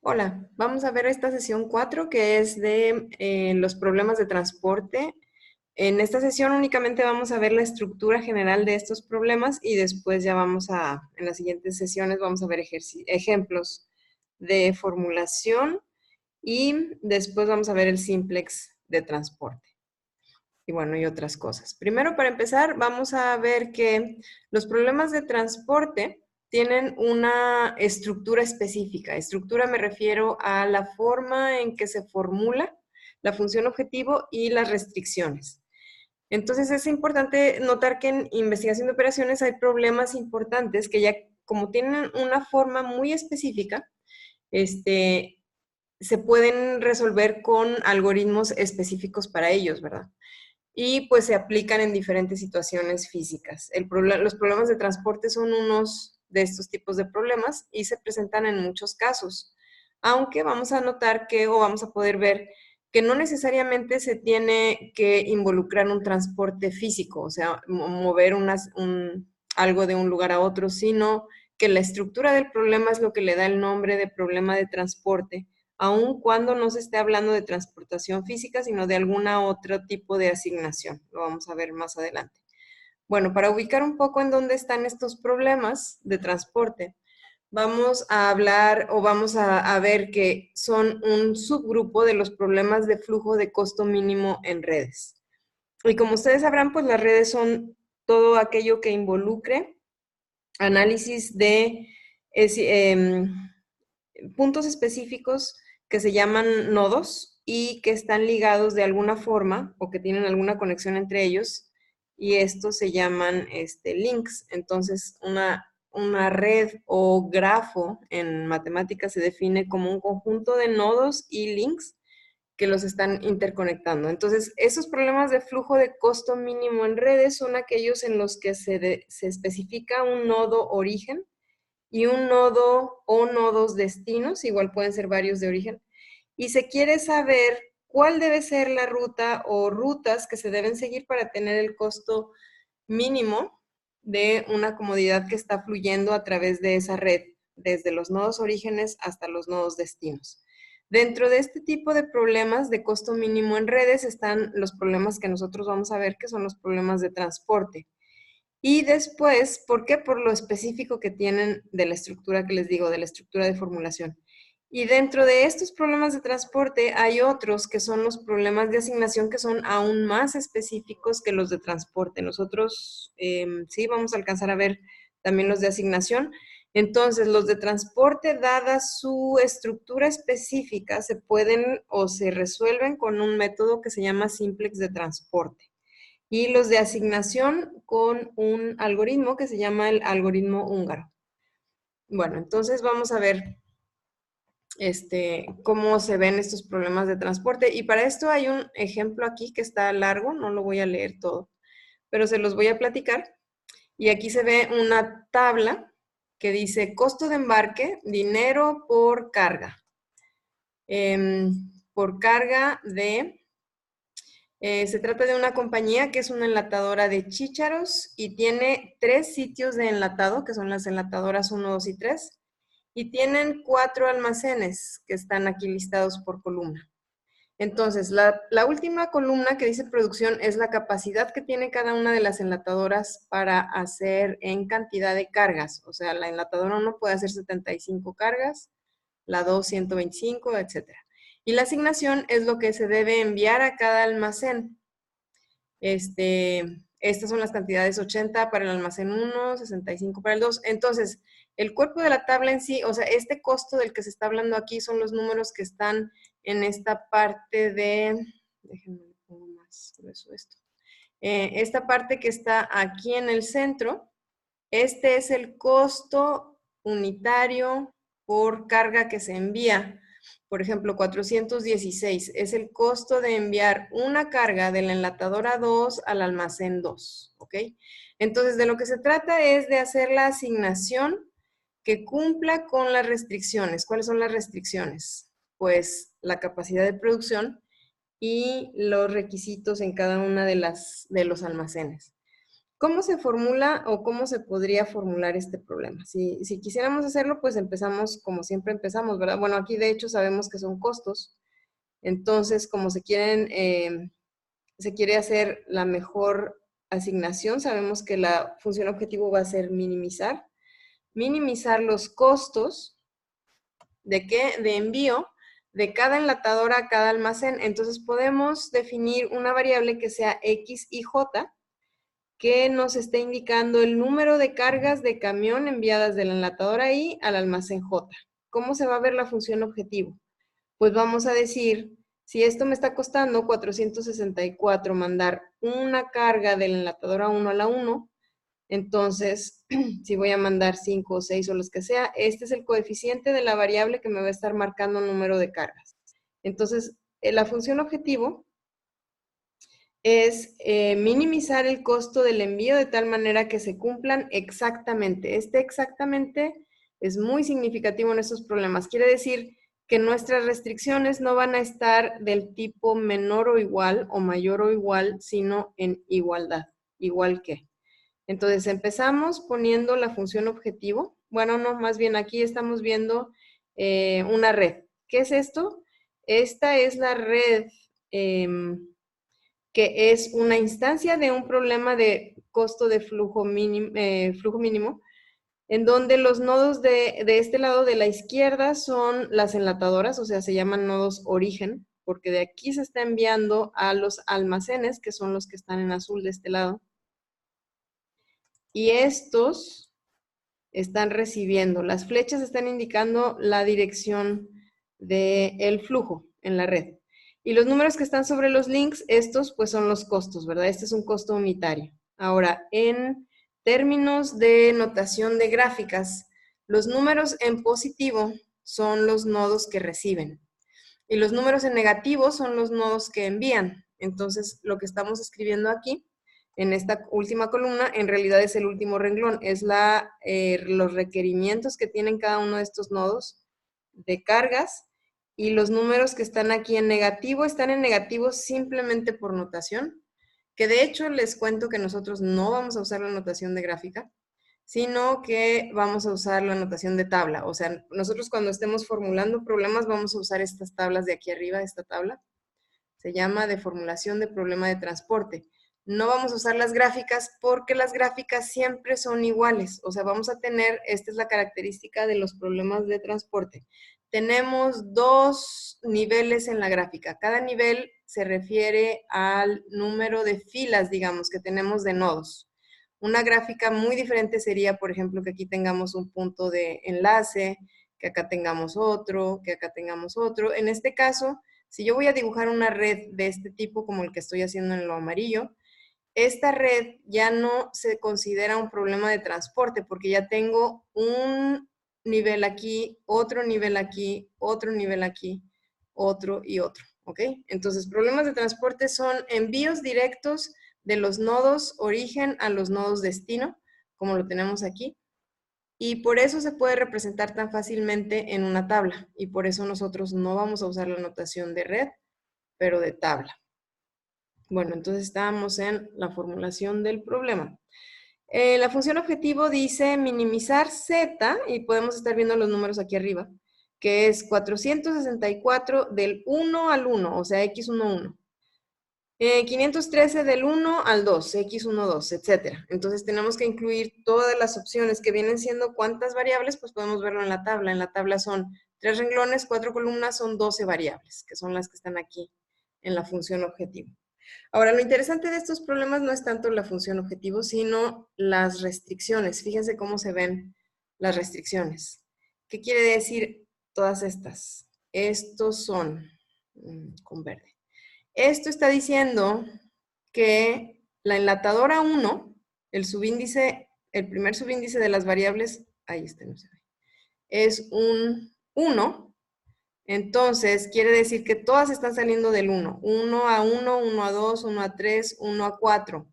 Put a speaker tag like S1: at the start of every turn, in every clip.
S1: Hola, vamos a ver esta sesión 4 que es de los problemas de transporte. En esta sesión únicamente vamos a ver la estructura general de estos problemas y después ya en las siguientes sesiones vamos a ver ejemplos de formulación y después vamos a ver el simplex de transporte. Y bueno, y otras cosas. Primero, para empezar, vamos a ver que los problemas de transporte tienen una estructura específica. Estructura me refiero a la forma en que se formula la función objetivo y las restricciones. Entonces es importante notar que en investigación de operaciones hay problemas importantes que ya como tienen una forma muy específica, se pueden resolver con algoritmos específicos para ellos, ¿verdad? Y pues se aplican en diferentes situaciones físicas. Los problemas de transporte son unos de estos tipos de problemas y se presentan en muchos casos, aunque vamos a notar o vamos a poder ver que no necesariamente se tiene que involucrar un transporte físico, o sea, mover algo de un lugar a otro, sino que la estructura del problema es lo que le da el nombre de problema de transporte, aun cuando no se esté hablando de transportación física, sino de alguna otro tipo de asignación. Lo vamos a ver más adelante. Bueno, para ubicar un poco en dónde están estos problemas de transporte, vamos a hablar o vamos a ver que son un subgrupo de los problemas de flujo de costo mínimo en redes. Y como ustedes sabrán, pues las redes son todo aquello que involucre análisis de puntos específicos que se llaman nodos y que están ligados de alguna forma o que tienen alguna conexión entre ellos, y estos se llaman links. Entonces, una red o grafo en matemáticas se define como un conjunto de nodos y links que los están interconectando. Entonces, esos problemas de flujo de costo mínimo en redes son aquellos en los que se especifica un nodo origen y un nodo o nodos destinos, igual pueden ser varios de origen, y se quiere saber cuál debe ser la ruta o rutas que se deben seguir para tener el costo mínimo de una comodidad que está fluyendo a través de esa red, desde los nodos orígenes hasta los nodos destinos. Dentro de este tipo de problemas de costo mínimo en redes están los problemas que nosotros vamos a ver, que son los problemas de transporte. Y después, ¿por qué? Por lo específico que tienen de la estructura que les digo, de la estructura de formulación. Y dentro de estos problemas de transporte hay otros que son los problemas de asignación que son aún más específicos que los de transporte. Nosotros sí vamos a alcanzar a ver también los de asignación. Entonces, los de transporte, dada su estructura específica, se pueden o se resuelven con un método que se llama simplex de transporte. Y los de asignación con un algoritmo que se llama el algoritmo húngaro. Bueno, entonces vamos a ver cómo se ven estos problemas de transporte. Y para esto hay un ejemplo aquí que está largo, no lo voy a leer todo, pero se los voy a platicar. Y aquí se ve una tabla que dice costo de embarque, dinero por carga. Por carga se trata de una compañía que es una enlatadora de chícharos y tiene 3 sitios de enlatado, que son las enlatadoras 1, 2 y 3, y tienen 4 almacenes que están aquí listados por columna. Entonces, la última columna que dice producción es la capacidad que tiene cada una de las enlatadoras para hacer en cantidad de cargas. O sea, la enlatadora 1 puede hacer 75 cargas, la 2 125, etc. Y la asignación es lo que se debe enviar a cada almacén. Estas son las cantidades: 80 para el almacén 1, 65 para el 2. Entonces, el cuerpo de la tabla en sí, o sea, este costo del que se está hablando aquí son los números que están en esta parte déjenme pongo más grueso esto. Esta parte que está aquí en el centro, este es el costo unitario por carga que se envía. Por ejemplo, 416 es el costo de enviar una carga de la enlatadora 2 al almacén 2, ¿ok? Entonces, de lo que se trata es de hacer la asignación que cumpla con las restricciones. ¿Cuáles son las restricciones? Pues la capacidad de producción y los requisitos en cada una de los almacenes. ¿Cómo se formula o cómo se podría formular este problema? Si quisiéramos hacerlo, pues empezamos como siempre empezamos, ¿verdad? Bueno, aquí de hecho sabemos que son costos. Entonces, como se quiere hacer la mejor asignación, sabemos que la función objetivo va a ser minimizar. Minimizar los costos ¿de qué? De envío de cada enlatadora a cada almacén. Entonces podemos definir una variable que sea X y J, que nos esté indicando el número de cargas de camión enviadas de la enlatadora I al almacén J. ¿Cómo se va a ver la función objetivo? Pues vamos a decir, si esto me está costando 464 mandar una carga de la enlatadora 1 a la 1, entonces, si voy a mandar 5 o 6 o los que sea, este es el coeficiente de la variable que me va a estar marcando el número de cargas. Entonces, la función objetivo es minimizar el costo del envío de tal manera que se cumplan exactamente. Este exactamente es muy significativo en estos problemas. Quiere decir que nuestras restricciones no van a estar del tipo menor o igual o mayor o igual, sino en igualdad. ¿Igual que? Entonces empezamos poniendo la función objetivo. Bueno, no, más bien aquí estamos viendo una red. ¿Qué es esto? Esta es la red que es una instancia de un problema de costo de flujo mínimo, en donde los nodos de este lado de la izquierda son las enlatadoras, o sea, se llaman nodos origen, porque de aquí se está enviando a los almacenes, que son los que están en azul de este lado. Y estos están recibiendo. Las flechas están indicando la dirección del flujo en la red. Y los números que están sobre los links, estos pues son los costos, ¿verdad? Este es un costo unitario. Ahora, en términos de notación de gráficas, los números en positivo son los nodos que reciben. Y los números en negativo son los nodos que envían. Entonces, lo que estamos escribiendo aquí en esta última columna, en realidad es el último renglón, es los requerimientos que tienen cada uno de estos nodos de cargas, y los números que están aquí en negativo, están en negativo simplemente por notación, que de hecho les cuento que nosotros no vamos a usar la notación de gráfica, sino que vamos a usar la notación de tabla. O sea, nosotros cuando estemos formulando problemas vamos a usar estas tablas de aquí arriba, esta tabla. Se llama de formulación de problema de transporte. No vamos a usar las gráficas porque las gráficas siempre son iguales. O sea, vamos a tener, esta es la característica de los problemas de transporte. Tenemos dos niveles en la gráfica. Cada nivel se refiere al número de filas, digamos, que tenemos de nodos. Una gráfica muy diferente sería, por ejemplo, que aquí tengamos un punto de enlace, que acá tengamos otro, que acá tengamos otro. En este caso, si yo voy a dibujar una red de este tipo, como el que estoy haciendo en lo amarillo, esta red ya no se considera un problema de transporte, porque ya tengo un nivel aquí, otro nivel aquí, otro nivel aquí, otro y otro, ¿ok? Entonces, problemas de transporte son envíos directos de los nodos origen a los nodos destino, como lo tenemos aquí, y por eso se puede representar tan fácilmente en una tabla, y por eso nosotros no vamos a usar la notación de red, pero de tabla. Bueno, entonces estábamos en la formulación del problema. La función objetivo dice minimizar z, y podemos estar viendo los números aquí arriba, que es 464 del 1 al 1, o sea, x11. 513 del 1 al 2, x12, etc. Entonces tenemos que incluir todas las opciones que vienen siendo cuántas variables, pues podemos verlo en la tabla. En la tabla son 3 renglones, 4 columnas, son 12 variables, que son las que están aquí en la función objetivo. Ahora, lo interesante de estos problemas no es tanto la función objetivo, sino las restricciones. Fíjense cómo se ven las restricciones. ¿Qué quiere decir todas estas? Estos son, con verde. Esto está diciendo que la enlatadora 1, el subíndice, el primer subíndice de las variables, ahí está, no se ve, es un 1. Entonces, quiere decir que todas están saliendo del 1. 1 a 1, 1 a 2, 1 a 3, 1 a 4.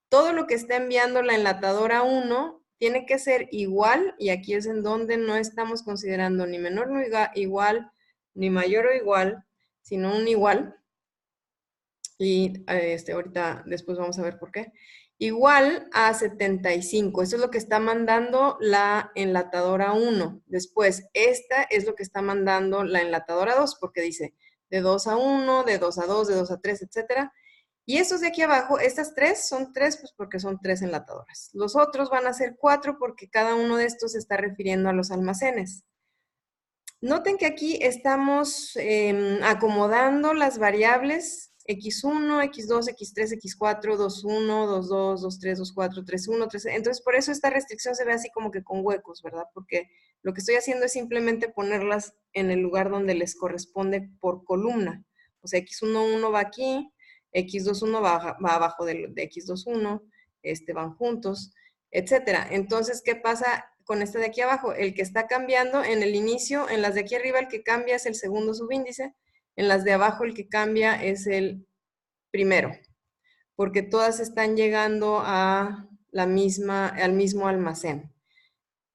S1: Todo lo que está enviando la enlatadora 1 tiene que ser igual, y aquí es en donde no estamos considerando ni menor ni igual, ni mayor o igual, sino un igual. Y ahorita después vamos a ver por qué. igual a 75. Eso es lo que está mandando la enlatadora 1. Después, esta es lo que está mandando la enlatadora 2, porque dice de 2 a 1, de 2 a 2, de 2 a 3, etcétera. Y estos de aquí abajo, estas 3 son 3, pues porque son 3 enlatadoras. Los otros van a ser 4 porque cada uno de estos se está refiriendo a los almacenes. Noten que aquí estamos acomodando las variables x1, x2, x3, x4, 21, 22, 23, 24, 31, 3. Entonces, por eso esta restricción se ve así como que con huecos, ¿verdad? Porque lo que estoy haciendo es simplemente ponerlas en el lugar donde les corresponde por columna. O sea, x11 va aquí, x21 va abajo de x21, van juntos, etcétera. Entonces, ¿qué pasa con este de aquí abajo? El que está cambiando en el inicio, en las de aquí arriba el que cambia es el segundo subíndice, en las de abajo el que cambia es el primero, porque todas están llegando a al mismo almacén.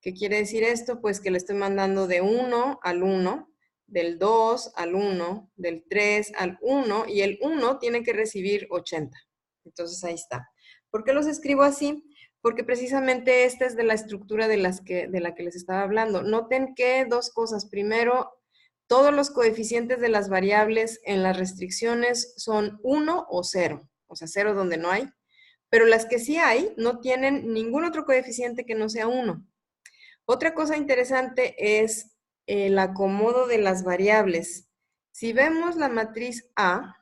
S1: ¿Qué quiere decir esto? Pues que le estoy mandando de 1 al 1, del 2 al 1, del 3 al 1, y el 1 tiene que recibir 80. Entonces ahí está. ¿Por qué los escribo así? Porque precisamente esta es de la estructura de la que les estaba hablando. Noten que dos cosas. Primero, todos los coeficientes de las variables en las restricciones son 1 o 0. O sea, 0 donde no hay. Pero las que sí hay no tienen ningún otro coeficiente que no sea 1. Otra cosa interesante es el acomodo de las variables. Si vemos la matriz A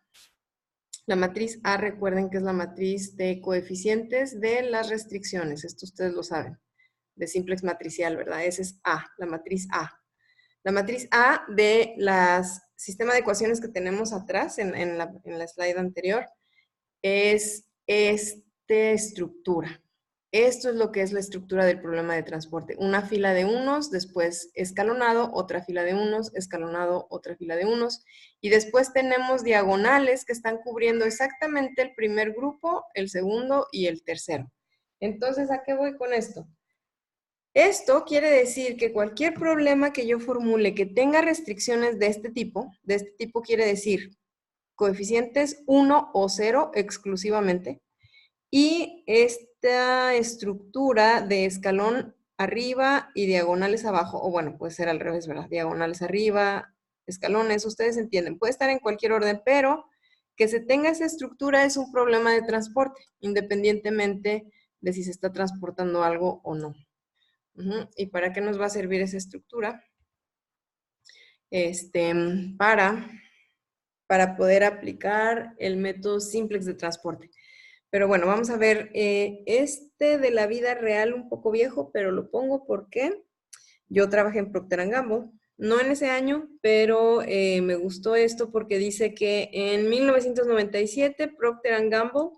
S1: recuerden que es la matriz de coeficientes de las restricciones. Esto ustedes lo saben, de simplex matricial, ¿verdad? Esa es A, la matriz A. La matriz A de las sistema de ecuaciones que tenemos atrás en la slide anterior es esta estructura. Esto es lo que es la estructura del problema de transporte. Una fila de unos, después escalonado, otra fila de unos, escalonado, otra fila de unos. Y después tenemos diagonales que están cubriendo exactamente el primer grupo, el segundo y el tercero. Entonces, ¿a qué voy con esto? Esto quiere decir que cualquier problema que yo formule que tenga restricciones de este tipo quiere decir coeficientes 1 o 0 exclusivamente, y esta estructura de escalón arriba y diagonales abajo, o bueno, puede ser al revés, ¿verdad? Diagonales arriba, escalones, ustedes entienden, puede estar en cualquier orden, pero que se tenga esa estructura es un problema de transporte, independientemente de si se está transportando algo o no. ¿Y para qué nos va a servir esa estructura? Para poder aplicar el método simplex de transporte. Pero bueno, vamos a ver de la vida real un poco viejo, pero lo pongo porque yo trabajé en Procter & Gamble, no en ese año, pero me gustó esto porque dice que en 1997 Procter & Gamble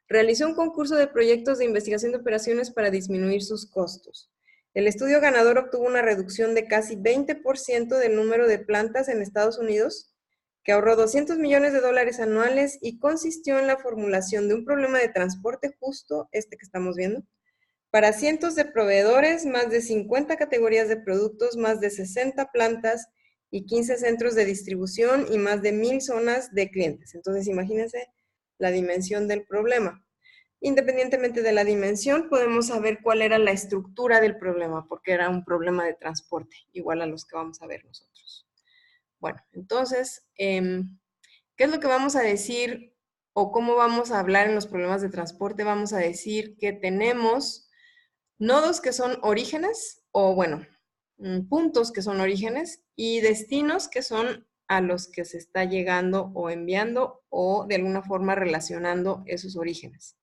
S1: realizó un concurso de proyectos de investigación de operaciones para disminuir sus costos. El estudio ganador obtuvo una reducción de casi 20% del número de plantas en Estados Unidos, que ahorró $200 millones anuales y consistió en la formulación de un problema de transporte justo, que estamos viendo, para cientos de proveedores, más de 50 categorías de productos, más de 60 plantas y 15 centros de distribución y más de 1000 zonas de clientes. Entonces, imagínense la dimensión del problema. Independientemente de la dimensión, podemos saber cuál era la estructura del problema, porque era un problema de transporte, igual a los que vamos a ver nosotros. Bueno, entonces, ¿qué es lo que vamos a decir o cómo vamos a hablar en los problemas de transporte? Vamos a decir que tenemos nodos que son orígenes, o bueno, puntos que son orígenes, y destinos que son a los que se está llegando o enviando o de alguna forma relacionando esos orígenes.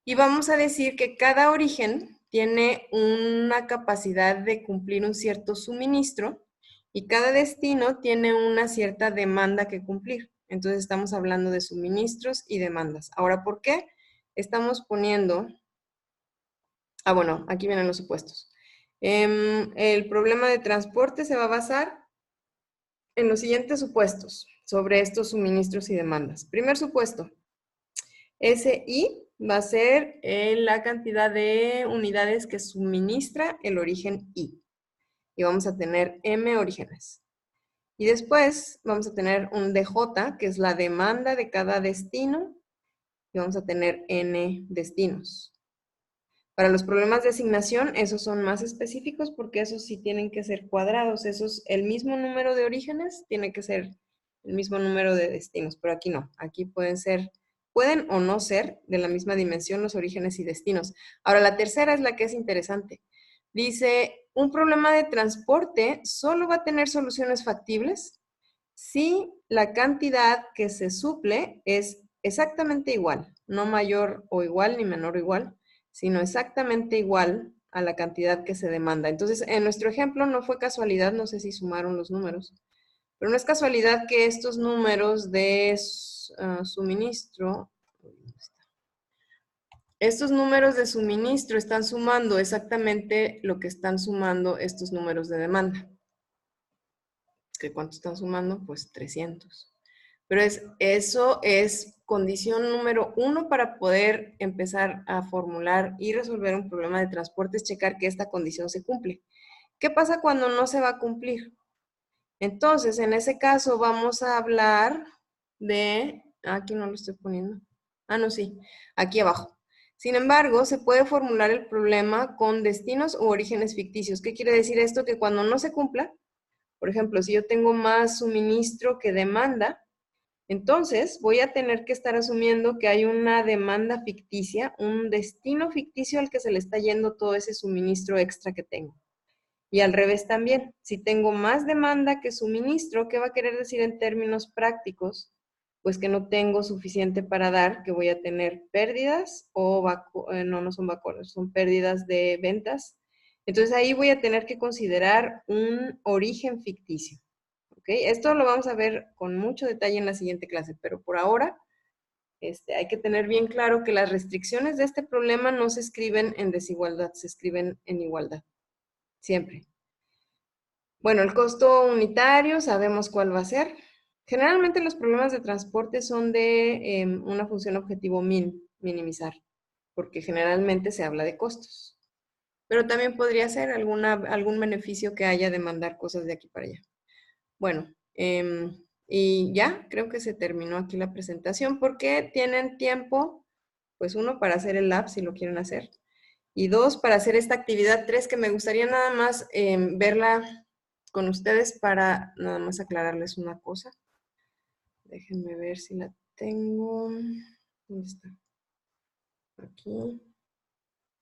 S1: Y vamos a decir que cada origen tiene una capacidad de cumplir un cierto suministro y cada destino tiene una cierta demanda que cumplir. Entonces estamos hablando de suministros y demandas. Ahora, ¿por qué estamos poniendo? Bueno, aquí vienen los supuestos. El problema de transporte se va a basar en los siguientes supuestos sobre estos suministros y demandas. Primer supuesto, SI va a ser la cantidad de unidades que suministra el origen I. Y vamos a tener M orígenes. Y después vamos a tener un DJ, que es la demanda de cada destino, y vamos a tener n destinos. Para los problemas de asignación, esos son más específicos porque esos sí tienen que ser cuadrados. Esos, el mismo número de orígenes tiene que ser el mismo número de destinos, pero aquí no. Aquí pueden o no ser de la misma dimensión los orígenes y destinos. Ahora, la tercera es la que es interesante. Dice, un problema de transporte solo va a tener soluciones factibles si la cantidad que se suple es exactamente igual, no mayor o igual ni menor o igual, sino exactamente igual a la cantidad que se demanda. Entonces, en nuestro ejemplo no fue casualidad, no sé si sumaron los números, pero no es casualidad que estos números de suministro, estos números de suministro están sumando exactamente lo que están sumando estos números de demanda. ¿Que cuánto están sumando? Pues 300. Pero eso es condición número 1 para poder empezar a formular y resolver un problema de transporte, es checar que esta condición se cumple. ¿Qué pasa cuando no se va a cumplir? Entonces, en ese caso vamos a hablar de, aquí no lo estoy poniendo, no, sí, aquí abajo. Sin embargo, se puede formular el problema con destinos u orígenes ficticios. ¿Qué quiere decir esto? Que cuando no se cumpla, por ejemplo, si yo tengo más suministro que demanda, entonces voy a tener que estar asumiendo que hay una demanda ficticia, un destino ficticio al que se le está yendo todo ese suministro extra que tengo. Y al revés también, si tengo más demanda que suministro, ¿qué va a querer decir en términos prácticos? Pues que no tengo suficiente para dar, que voy a tener pérdidas o no son vacunas, son pérdidas de ventas. Entonces ahí voy a tener que considerar un origen ficticio. ¿Okay? Esto lo vamos a ver con mucho detalle en la siguiente clase, pero por ahora hay que tener bien claro que las restricciones de este problema no se escriben en desigualdad, se escriben en igualdad, siempre. Bueno, el costo unitario, sabemos cuál va a ser. Generalmente los problemas de transporte son de una función objetivo minimizar, porque generalmente se habla de costos. Pero también podría ser algún beneficio que haya de mandar cosas de aquí para allá. Bueno, y ya creo que se terminó aquí la presentación porque tienen tiempo, pues 1 para hacer el lab si lo quieren hacer, y 2 para hacer esta actividad 3 que me gustaría nada más verla con ustedes para nada más aclararles una cosa. Déjenme ver si la tengo. ¿Dónde está? Aquí.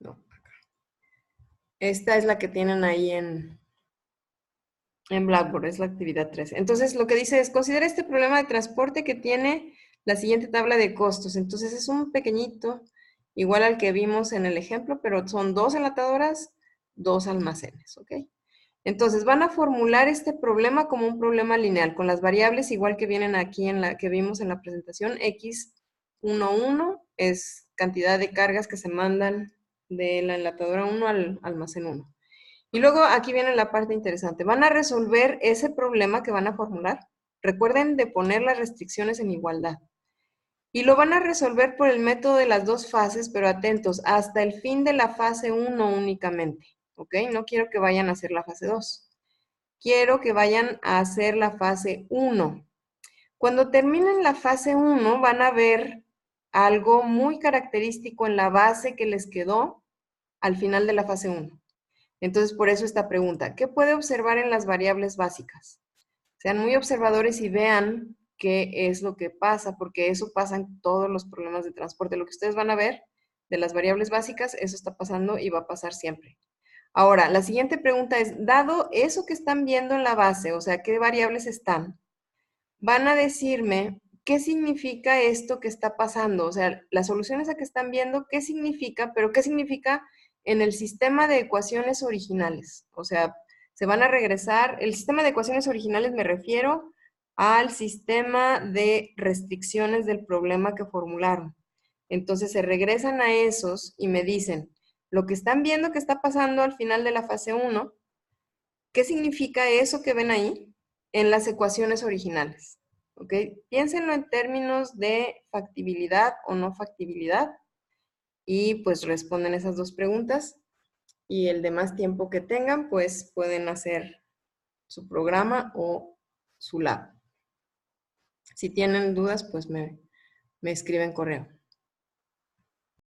S1: No, acá. Esta es la que tienen ahí en Blackboard, es la actividad 3. Entonces, lo que dice es, considera este problema de transporte que tiene la siguiente tabla de costos. Entonces, es un pequeñito, igual al que vimos en el ejemplo, pero son 2 enlatadoras, 2 almacenes, ¿ok? Entonces, van a formular este problema como un problema lineal, con las variables igual que vienen aquí en la que vimos en la presentación. X11 es cantidad de cargas que se mandan de la enlatadora 1 al almacén 1. Y luego aquí viene la parte interesante. Van a resolver ese problema que van a formular. Recuerden de poner las restricciones en igualdad. Y lo van a resolver por el método de las 2 fases, pero atentos, hasta el fin de la fase 1 únicamente. ¿Ok? No quiero que vayan a hacer la fase 2. Quiero que vayan a hacer la fase 1. Cuando terminen la fase 1, van a ver algo muy característico en la base que les quedó al final de la fase 1. Entonces, por eso esta pregunta, ¿qué puede observar en las variables básicas? Sean muy observadores y vean qué es lo que pasa, porque eso pasa en todos los problemas de transporte. Lo que ustedes van a ver de las variables básicas, eso está pasando y va a pasar siempre. Ahora, la siguiente pregunta es, dado eso que están viendo en la base, o sea, ¿qué variables están? Van a decirme qué significa esto que está pasando, o sea, las soluciones a que están viendo, qué significa, pero qué significa en el sistema de ecuaciones originales. O sea, se van a regresar, el sistema de ecuaciones originales me refiero al sistema de restricciones del problema que formularon. Entonces se regresan a esos y me dicen, lo que están viendo que está pasando al final de la fase 1, ¿qué significa eso que ven ahí en las ecuaciones originales? ¿Ok? Piénsenlo en términos de factibilidad o no factibilidad y pues responden esas 2 preguntas y el demás tiempo que tengan pues pueden hacer su programa o su lab. Si tienen dudas pues me escriben correo.